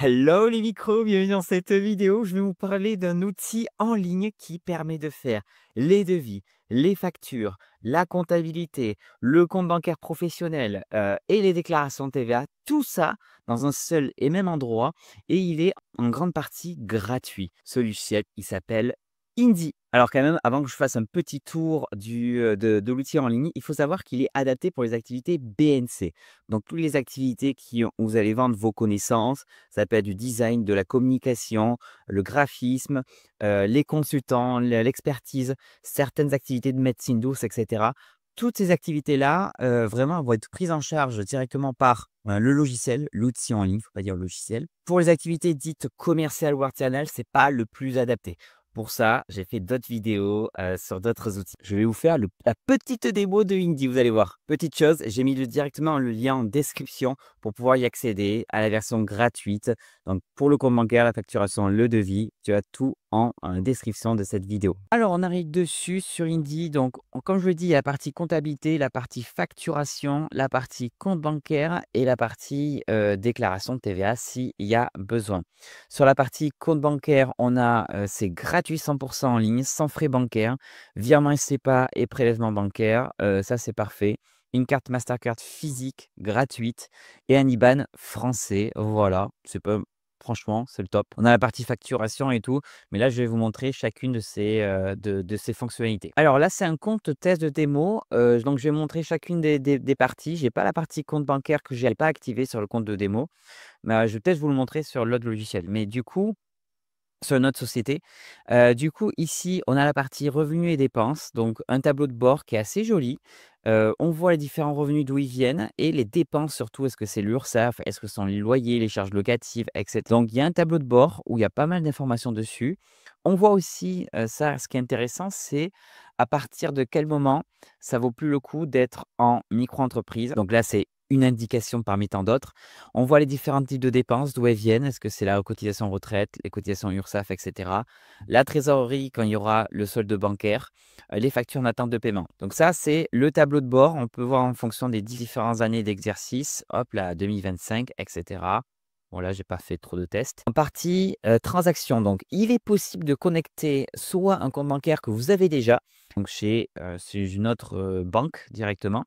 Hello les micros, bienvenue dans cette vidéo. Je vais vous parler d'un outil en ligne qui permet de faire les devis, les factures, la comptabilité, le compte bancaire professionnel et les déclarations TVA. Tout ça dans un seul et même endroit et il est en grande partie gratuit. Ce logiciel, il s'appelle Indy. Alors quand même, avant que je fasse un petit tour de l'outil en ligne, il faut savoir qu'il est adapté pour les activités BNC. Donc toutes les activités où vous allez vendre vos connaissances, ça peut être du design, de la communication, le graphisme, les consultants, l'expertise, certaines activités de médecine douce, et cetera. Toutes ces activités-là, vraiment vont être prises en charge directement par, le logiciel, l'outil en ligne, il faut pas dire logiciel. Pour les activités dites commerciales ou artisanales, c'est pas le plus adapté. Pour ça, j'ai fait d'autres vidéos, sur d'autres outils. Je vais vous faire la petite démo de Indy, vous allez voir. Petite chose, j'ai mis directement le lien en description pour pouvoir y accéder à la version gratuite. Donc pour le compte bancaire, la facturation, le devis, tu as tout en description de cette vidéo. Alors on arrive dessus sur Indy. Donc comme je le dis, il y a la partie comptabilité, la partie facturation, la partie compte bancaire et la partie déclaration de TVA s'il y a besoin. Sur la partie compte bancaire, on a c'est gratuit 100% en ligne, sans frais bancaires, virement SEPA et prélèvement bancaire, ça c'est parfait. Une carte Mastercard physique gratuite et un IBAN français. Voilà, c'est pas franchement, c'est le top. On a la partie facturation et tout, mais là, je vais vous montrer chacune de ces fonctionnalités. Alors là, c'est un compte test de démo, donc je vais montrer chacune des parties. J'ai pas la partie compte bancaire que j'ai pas activé sur le compte de démo, mais je vais peut-être vous le montrer sur l'autre logiciel. Mais du coup, sur notre société. Du coup, ici, on a la partie revenus et dépenses, donc un tableau de bord qui est assez joli. On voit les différents revenus d'où ils viennent et les dépenses surtout. Est-ce que c'est l'URSSAF? Est-ce que ce sont les loyers, les charges locatives, et cetera. Donc il y a un tableau de bord où il y a pas mal d'informations dessus. On voit aussi, ça, ce qui est intéressant, c'est à partir de quel moment ça vaut plus le coup d'être en micro-entreprise. Donc là, c'est une indication parmi tant d'autres. On voit les différents types de dépenses, d'où elles viennent. Est-ce que c'est la cotisation retraite, les cotisations URSSAF, et cetera. La trésorerie quand il y aura le solde bancaire, les factures en attente de paiement. Donc ça, c'est le tableau de bord. On peut voir en fonction des différentes années d'exercice. Hop là, 2025, et cetera. Bon là, j'ai pas fait trop de tests. En partie transactions, donc il est possible de connecter soit un compte bancaire que vous avez déjà, donc chez une autre banque directement,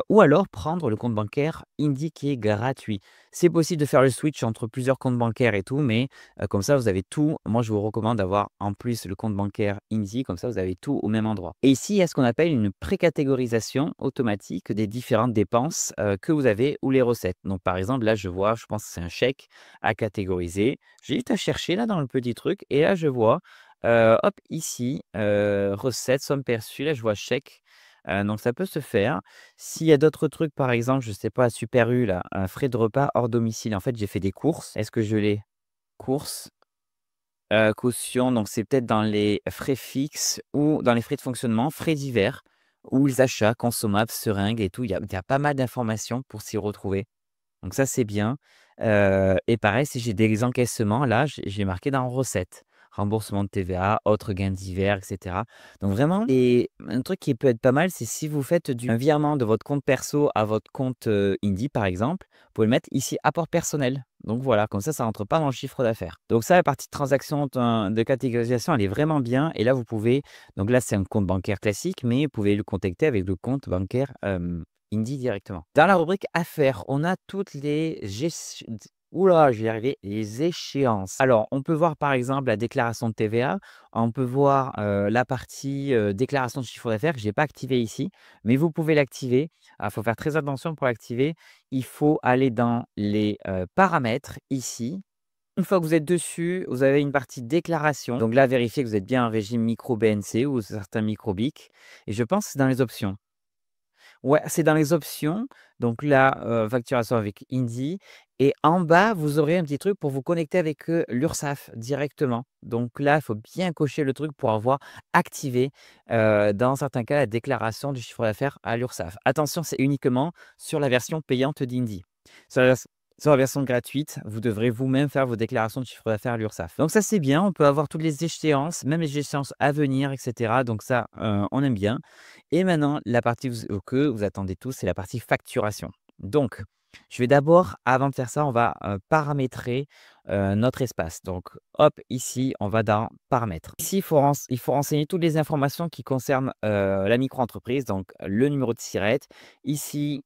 ou alors prendre le compte bancaire Indy qui est gratuit. C'est possible de faire le switch entre plusieurs comptes bancaires et tout, mais comme ça, vous avez tout. Moi, je vous recommande d'avoir en plus le compte bancaire Indy, comme ça, vous avez tout au même endroit. Et ici, il y a ce qu'on appelle une précatégorisation automatique des différentes dépenses que vous avez ou les recettes. Donc, par exemple, là, je pense que c'est un chèque à catégoriser. J'ai juste à chercher là dans le petit truc et là, je vois, hop, ici, recettes, somme perçue. Là, je vois chèque. Donc ça peut se faire. S'il y a d'autres trucs, par exemple, je sais pas, Super U là, un frais de repas hors domicile. En fait, j'ai fait des courses. Est-ce que je l'ai? Courses, caution, donc c'est peut-être dans les frais fixes ou dans les frais de fonctionnement, frais divers ou les achats consommables, seringues et tout. Il y a pas mal d'informations pour s'y retrouver. Donc ça, c'est bien. Et pareil, si j'ai des encaissements, là, j'ai marqué dans recettes, remboursement de TVA, autres gains divers, et cetera. Donc vraiment et un truc qui peut être pas mal, c'est si vous faites un virement de votre compte perso à votre compte, Indy, par exemple, vous pouvez le mettre ici apport personnel. Donc voilà, comme ça rentre pas dans le chiffre d'affaires. Donc ça, la partie de transaction de catégorisation, elle est vraiment bien et là, vous pouvez donc là, c'est un compte bancaire classique, mais vous pouvez le connecter avec le compte bancaire, Indy directement. Dans la rubrique affaires, on a toutes les je vais y arriver, les échéances. Alors, on peut voir par exemple la déclaration de TVA, on peut voir la partie déclaration de chiffre d'affaires que je n'ai pas activée ici, mais vous pouvez l'activer. Il faut faire très attention pour l'activer. Il faut aller dans les paramètres ici. Une fois que vous êtes dessus, vous avez une partie déclaration. Donc là, vérifiez que vous êtes bien en régime micro BNC ou certains micro BIC. Et je pense que c'est dans les options. Ouais, c'est dans les options, donc là, facturation avec Indy et en bas, vous aurez un petit truc pour vous connecter avec, l'URSSAF directement. Donc là, il faut bien cocher le truc pour avoir activé, dans certains cas, la déclaration du chiffre d'affaires à l'URSSAF. Attention, c'est uniquement sur la version payante d'Indy. Sur la vers sur la version gratuite, vous devrez vous-même faire vos déclarations de chiffre d'affaires à l'URSSAF. Donc ça, c'est bien, on peut avoir toutes les échéances, même les échéances à venir et cetera. Donc ça, on aime bien. Et maintenant, la partie que vous attendez tous, c'est la partie facturation. Donc, Je vais d'abord, avant de faire ça, on va, paramétrer, notre espace. Donc hop, ici, on va dans «Paramètres». Ici, il faut renseigner toutes les informations qui concernent, la micro-entreprise, donc le numéro de SIRET. Ici,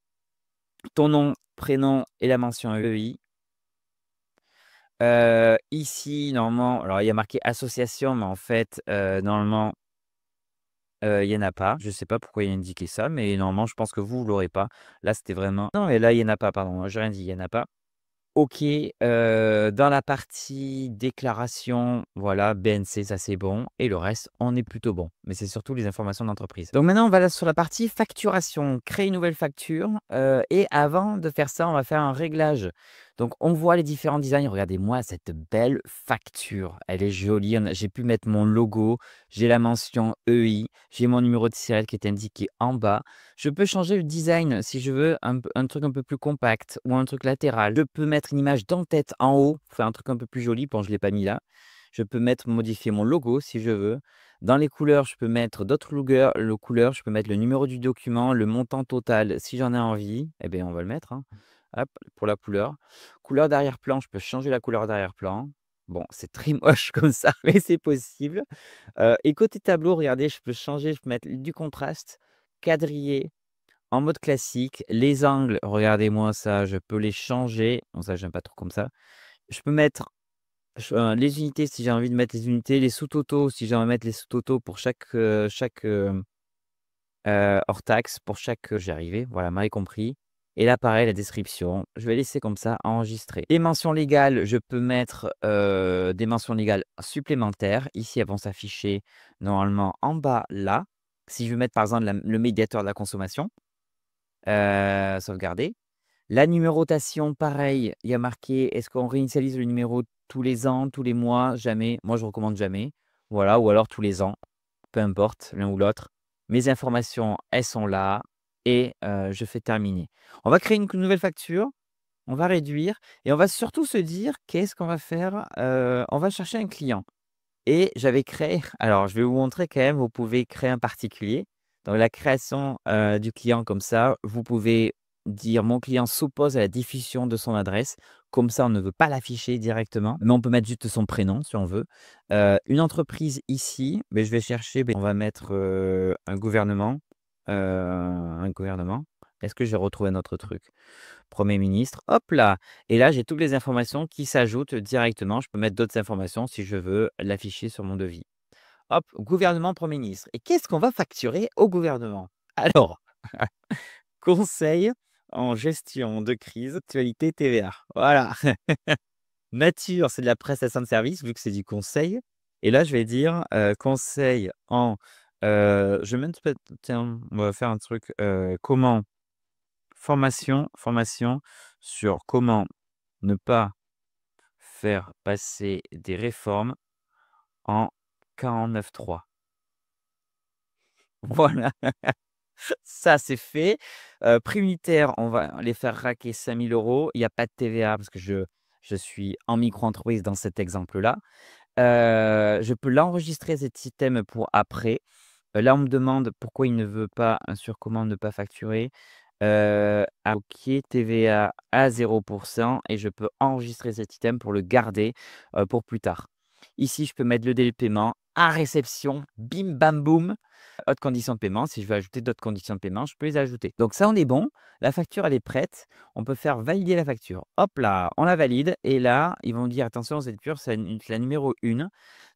ton nom, prénom et la mention EI. Ici, normalement, alors il y a marqué association, mais en fait, normalement, il y en a pas. Je sais pas pourquoi il y a indiqué ça, mais normalement, je pense que vous l'aurez pas. Là, c'était vraiment non, mais là, il y en a pas, pardon, j'ai rien dit, il y en a pas. OK, dans la partie déclaration, voilà, BNC, ça c'est bon et le reste, on est plutôt bon. Mais c'est surtout les informations d'entreprise. Donc maintenant, on va là sur la partie facturation, créer une nouvelle facture, et avant de faire ça, on va faire un réglage. Donc on voit les différents designs. Regardez-moi cette belle facture, elle est jolie. J'ai pu mettre mon logo, j'ai la mention EI, j'ai mon numéro de SIRET qui est indiqué en bas. Je peux changer le design si je veux un truc un peu plus compact ou un truc latéral. Je peux mettre une image d'en-tête en haut, faire un truc un peu plus joli. Bon, je ne l'ai pas mis là. Je peux modifier mon logo si je veux. Dans les couleurs, je peux mettre d'autres couleurs. Je peux mettre le numéro du document, le montant total si j'en ai envie. Eh bien, on va le mettre, hein. Hop, pour la couleur. Couleur d'arrière-plan, je peux changer la couleur d'arrière-plan. Bon, c'est très moche comme ça, mais c'est possible. Et côté tableau, regardez, je peux changer, je peux mettre du contraste, quadrillé, en mode classique. Les angles, regardez-moi ça, je peux les changer. Bon ça, j'aime pas trop comme ça. Je peux mettre les unités si j'ai envie de mettre les unités, les sous-totaux si j'ai envie de mettre les sous-totaux pour hors taxe, pour chaque j'y arrivais, voilà, m'avez compris. Et là, pareil, la description, je vais laisser comme ça, enregistrer. Les mentions légales, je peux mettre, des mentions légales supplémentaires. Ici, elles vont s'afficher normalement en bas, là. Si je veux mettre, par exemple, le médiateur de la consommation, sauvegarder. La numérotation, pareil, il y a marqué: «Est-ce qu'on réinitialise le numéro tous les ans, tous les mois?» Jamais. Moi, je recommande jamais. Voilà, ou alors tous les ans, peu importe, l'un ou l'autre. Mes informations, elles sont là et je fais terminer. On va créer une nouvelle facture, on va réduire et on va surtout se dire: «Qu'est-ce qu'on va faire?» On va chercher un client et j'avais créé alors je vais vous montrer quand même, vous pouvez créer un particulier. Dans la création, du client comme ça, vous pouvez dire: «Mon client s'oppose à la diffusion de son adresse». Comme ça, on ne veut pas l'afficher directement, mais on peut mettre juste son prénom si on veut. Une entreprise ici, beh, je vais chercher, beh, on va mettre, un gouvernement, un gouvernement. Est-ce que j'ai retrouvé un autre truc? Premier ministre, hop là! Et là, j'ai toutes les informations qui s'ajoutent directement. Je peux mettre d'autres informations si je veux l'afficher sur mon devis. Hop, gouvernement, Premier ministre. Et qu'est-ce qu'on va facturer au gouvernement? Alors, conseil en gestion de crise, actualité TVA. Voilà. Nature, c'est de la prestation de service vu que c'est du conseil. Et là, je vais dire, conseil en, je vais même peut-être tiens, on va faire un truc, comment formation sur comment ne pas faire passer des réformes en 49.3. Voilà, ça c'est fait. Prix unitaire, on va les faire raquer 5 000 €. Il y a pas de TVA parce que je suis en micro-entreprise dans cet exemple-là. Je peux l'enregistrer cet item pour après. Là, on me demande pourquoi il ne veut pas sur comment ne pas facturer. OK, TVA à 0% et je peux enregistrer cet item pour le garder, pour plus tard. Ici, je peux mettre le délai de paiement à réception, bim bam boum. Autres conditions de paiement, si je veux ajouter d'autres conditions de paiement, je peux les ajouter. Donc ça, on est bon. La facture, elle est prête. On peut faire valider la facture. Hop là, on la valide et là, ils vont dire: «Attention, cette facture, c'est la numéro 1.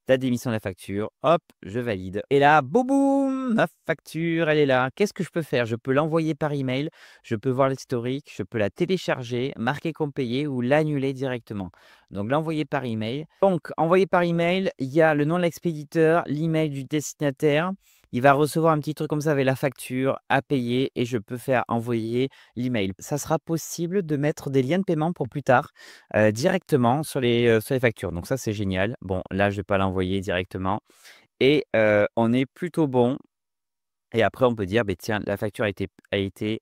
Date d'émission de la facture». Hop, je valide et là, boum boum, ma facture, elle est là. Qu'est-ce que je peux faire? Je peux l'envoyer par email, je peux voir l'historique, je peux la télécharger, marquer comme payé ou l'annuler directement. Donc l'envoyer par email. Donc envoyer par email, il y a le nom de l'expéditeur, l'email du destinataire. Il va recevoir un petit truc comme ça avec la facture à payer et je peux faire envoyer l'email. Ça sera possible de mettre des liens de paiement pour plus tard, directement sur les factures. Donc ça, c'est génial. Bon, là, je vais pas l'envoyer directement et on est plutôt bon et après on peut dire: «Beh, tiens, la facture a été,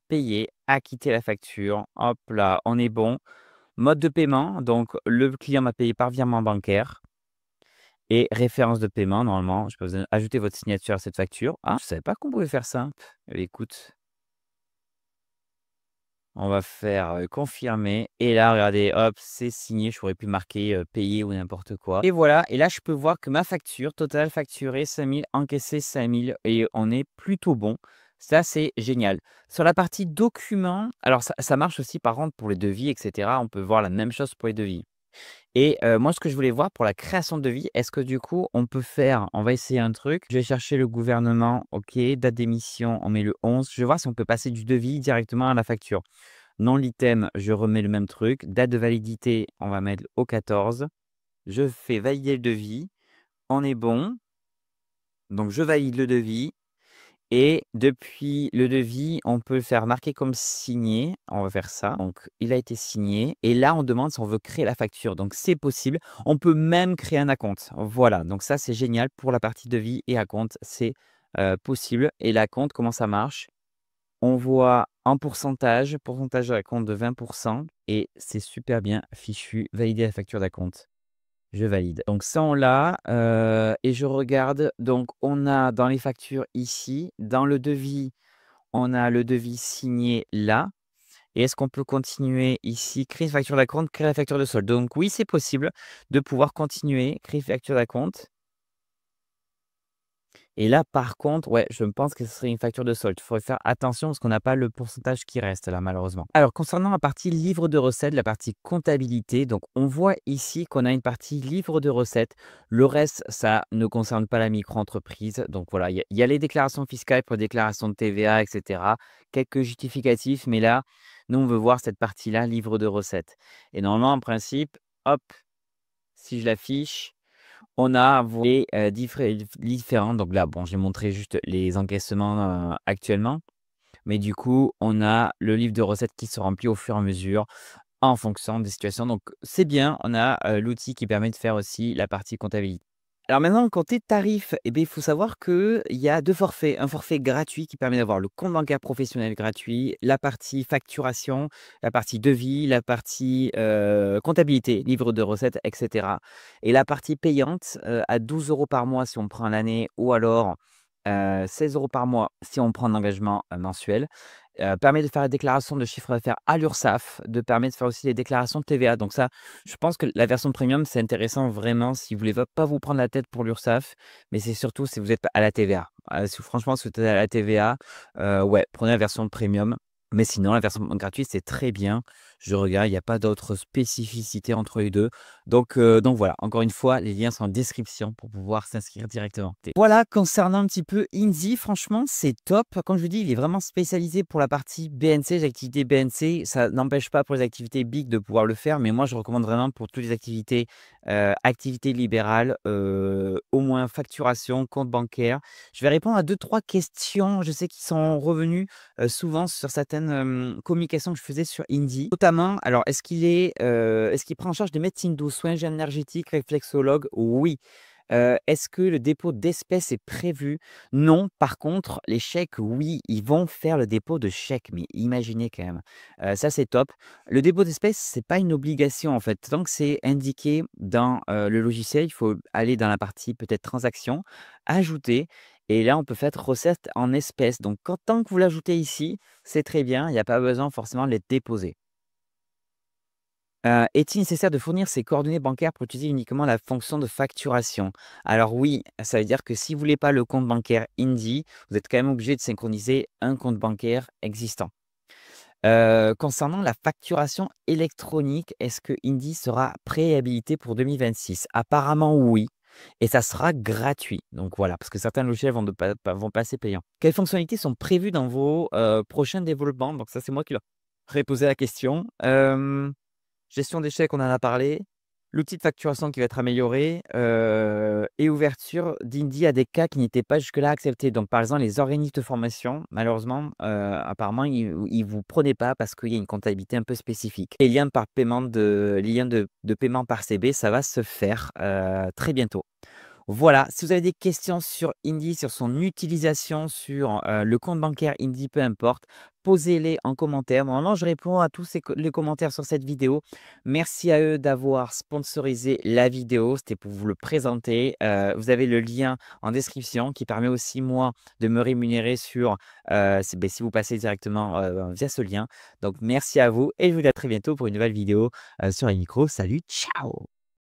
payée, acquitter la facture». Hop là, on est bon. Mode de paiement, donc le client m'a payé par virement bancaire. Et référence de paiement, normalement, je peux vous ajouter votre signature à cette facture. Ah, je savais pas qu'on pouvait faire ça. Écoute, On va faire, confirmer et là regardez, hop, c'est signé. J'aurais pu marquer, payé ou n'importe quoi et voilà et là je peux voir que ma facture totale facturée 5 000, encaissé 5 000 et on est plutôt bon. Ça, c'est génial. Sur la partie documents, alors ça marche aussi par contre pour les devis et cetera. On peut voir la même chose pour les devis et moi ce que je voulais voir pour la création de devis, est-ce que du coup on va essayer un truc. Je vais chercher le gouvernement, OK, date d'émission, on met le 11. Je vais voir si on peut passer du devis directement à la facture. Non l'item, je remets le même truc. Date de validité, on va mettre au 14. Je fais valider le devis. On est bon. Donc je valide le devis et depuis le devis, on peut le faire marquer comme signé. On va faire ça. Donc il a été signé et là, on demande si on veut créer la facture. Donc c'est possible. On peut même créer un acompte. Voilà, donc ça, c'est génial pour la partie devis et acompte, c'est, possible et l'acompte, comment ça marche? On voit un pourcentage d'acompte de 20 et c'est super bien fichu. Valider la facture d'acompte. Je valide. Donc ça, on l'a, et je regarde, donc on a dans les factures ici, dans le devis, on a le devis signé là et est-ce qu'on peut continuer ici? Créer une facture d'acompte, créer la facture de solde. Donc oui, c'est possible de pouvoir continuer, créer facture d'acompte. Et là, par contre, ouais, je pense que ce serait une facture de solde. Il faudrait faire attention parce qu'on n'a pas le pourcentage qui reste là, malheureusement. Alors, concernant la partie livre de recettes, la partie comptabilité, donc on voit ici qu'on a une partie livre de recettes. Le reste, ça ne concerne pas la micro-entreprise. Donc voilà, il y a les déclarations fiscales pour déclaration de TVA, etc. Quelques justificatifs, mais là, nous, on veut voir cette partie-là, livre de recettes. Et normalement, en principe, hop, si je l'affiche, on a les, différents donc là, bon, j'ai montré juste les encaissements, actuellement, mais du coup, on a le livre de recettes qui se remplit au fur et à mesure en fonction des situations donc c'est bien, on a, l'outil qui permet de faire aussi la partie comptabilité. Alors maintenant, côté tarif, eh beh, il faut savoir qu'il y a 2 forfaits. Un forfait gratuit qui permet d'avoir le compte bancaire professionnel gratuit, la partie facturation, la partie devis, la partie, comptabilité, livre de recettes et cetera et la partie payante, à 12 € par mois si on prend l'année ou alors, 16 € par mois si on prend un engagement, mensuel, permet de faire la déclaration de chiffre d'affaires à l'URSSAF, de permet de faire aussi les déclarations de TVA. Donc ça, je pense que la version premium, c'est intéressant vraiment si vous voulez pas vous prendre la tête pour l'URSSAF, mais c'est surtout si vous êtes à la TVA. Si franchement, si vous êtes à la TVA, ouais, prenez la version premium. Mais sinon, la version gratuite, c'est très bien. Je regarde, il y a pas d'autres spécificités entre les 2. Donc voilà, encore une fois, les liens sont en description pour pouvoir s'inscrire directement. Voilà, concernant un petit peu Indy, franchement, c'est top. Comme je vous dis, il est vraiment spécialisé pour la partie BNC, les activités BNC. Ça n'empêche pas pour les activités big de pouvoir le faire, mais moi, je recommande vraiment pour toutes les activités, activités libérales, au moins facturation, compte bancaire. Je vais répondre à deux trois questions, je sais qui sont revenues, souvent sur certaines, communications que je faisais sur Indy. Notamment, alors est-ce qu'il prend en charge des médecines douces, soins énergétiques, réflexologues? Oui. Est-ce que le dépôt d'espèces est prévu? Non. Par contre, les chèques, oui, ils vont faire le dépôt de chèques, mais imaginez quand même. Ça, c'est top. Le dépôt d'espèces, c'est pas une obligation, en fait. Tant que c'est indiqué dans, le logiciel, il faut aller dans la partie peut-être transactions, ajouter et là, on peut faire recette en espèces. Donc tant que vous l'ajoutez ici, c'est très bien, il n'y a pas besoin forcément de les déposer. Est-il nécessaire de fournir ses coordonnées bancaires pour utiliser uniquement la fonction de facturation? Alors oui, ça veut dire que si vous voulez pas le compte bancaire Indy, vous êtes quand même obligé de synchroniser un compte bancaire existant. Concernant la facturation électronique, est-ce que Indy sera préhabilité pour 2026? Apparemment oui et ça sera gratuit. Donc voilà, parce que certains logiciels vont passer payants. Quelles fonctionnalités sont prévues dans vos, prochains développements? Donc ça, c'est moi qui leur ai posé la question. Gestion des chèques, on en a parlé. L'outil de facturation qui va être amélioré, et ouverture d'Indy à des cas qui n'étaient pas jusque-là acceptés. Donc par exemple, les organismes de formation, malheureusement, apparemment, ils vous prenaient pas parce qu'il y a une comptabilité un peu spécifique. Les liens de paiement par CB, ça va se faire, très bientôt. Voilà, si vous avez des questions sur Indy, sur son utilisation, sur, le compte bancaire Indy, peu importe, posez-les en commentaire. Normalement, je réponds à tous les commentaires sur cette vidéo. Merci à eux d'avoir sponsorisé la vidéo, c'était pour vous le présenter. Vous avez le lien en description qui permet aussi, moi, de me rémunérer sur, si vous passez directement, via ce lien. Donc merci à vous et je vous dis à très bientôt pour une nouvelle vidéo, sur les micros. Salut, ciao!